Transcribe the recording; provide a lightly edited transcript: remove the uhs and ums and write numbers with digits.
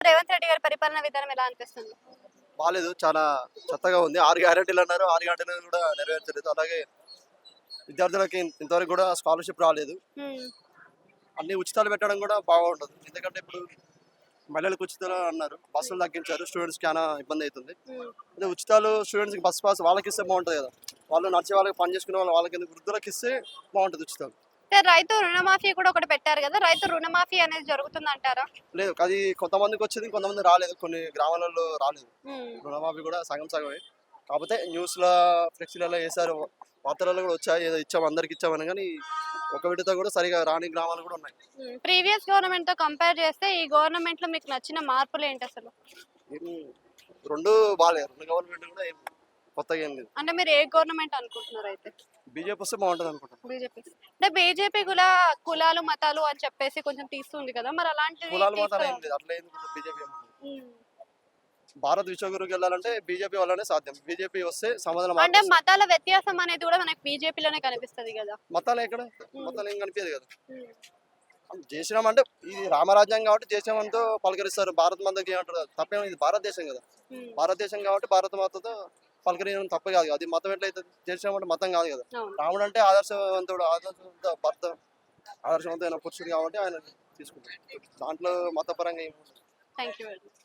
రేవంత్ రెడ్డి గారి పరిపాలన విధానం ఎలా అనిపిస్తుంది? బాలేదు. చాలా చెత్తగా ఉంది. 6 గ్యారంటీలు అన్నారు. 6 గ్యారంటీలు కూడా నెరవేర్చలేదు. అలాగే విద్యార్థులకి ఇంతవరకు కూడా స్కాలర్‌షిప్ రాలేదు. హ్మ్. అన్ని ఉచితాలు పెట్టడం కూడా బాగుండదు. ఎందుకంటే ఇప్పుడు మహిళలకు ఉచితాలు అన్నారు. బస్సులు తగ్గించారు. స్టూడెంట్స్‌కి చానా ఇబ్బంది అయితుంది. హ్మ్. అదే ఉచితాలు స్టూడెంట్స్‌కి బస్ పాస్ వాళ్ళకిస్తే బాగుంటది కదా! వాళ్ళు నడిచే వాళ్ళకి పని చేసుకునే వాళ్ళకెందుకు వృద్ధులకిస్తే బాగుంటది ఉచితాలు. రైతు రుణమాఫీ కూడా ఒకటి పెట్టారు గదా! రైతు రుణమాఫీ అనేది జరుగుతుందంటారా? లేదు అది కొంతమందికొచ్చింది. కొంతమంది రాలేదు. కొన్ని గ్రామాలలో రాలేదు. హ్మ్. రుణమాఫీ కూడా సగం సగమే. కాకపోతే న్యూస్‌లో, ఫ్లెక్సీలలో ఏసారు. వార్తలలో కూడా వచ్చాయి. ఏదో ఇచ్చాం అందరికి ఇచ్చామని గాని, ఒక విడత కూడా సరిగా రాని గ్రామాలు కూడా ఉన్నాయి. ప్రీవియస్ గవర్నమెంట్‌తో కంపేర్ చేస్తే ఈ గవర్నమెంట్‌లో మీకు నచ్చిన మార్పులేంటసలు? ఏం 2 బాలే. 2 గవర్నమెంట్ కూడా ఏం కొత్తగా ఏం లేదు. అంటే మీరు ఏ గవర్నమెంట్ అనుకుంటున్నారైతే? బీజేపీ వస్తే బాగుంటదనుకుంటున్నా. బీజేపీ. అంటే బీజేపీ కులాలు, మతాలు అని చెప్పేసి కొంచెం తీస్తుంది కదా! మరి అలాంటిది కులాలు మాత్రం ఏం తీసుకురా. లేదు. అట్లా ఎందుకు బీజేపీ ఏం లేదు. హ్మ్. భారత్ విశ్వగురువుకి వెళ్ళాలంటే బీజేపీ వల్లనే సాధ్యం. బీజేపీ వస్తే సమాధానం అంటే మార్చేస్తది. మతాల వ్యత్యాసం అనేది కూడా మనకి బీజేపీలోనే కనిపిస్తది గదా! మతాలు ఎక్కడ? హ్మ్. మతాలు ఏం కనిపియదు కదా! హ్మ్. జై శ్రీరామ్ అంటే ఇది రామరాజ్యం కాబట్టి జై శ్రీరామ్‌తో పలకరిస్తారు. భారత్ మాతకి ఏమంటారు? తప్పేం ఇది భారతదేశం కదా! హ్మ్. భారతదేశం కాబట్టి భారత మాతతో పలకరియడం తప్పు కాదు. అది మతం ఎట్లయితది? జై శ్రీరామ్ అంటే మతం కాదు కదా! అవును. రాముడు అంటే ఆదర్శవంతుడు, ఆదర్శవంతమైన పురుషుడు కాబట్టి ఆయన తీసుకుంటారు. దాంట్లో మతపరంగా ఏమి ఉండదు. Thank you very much.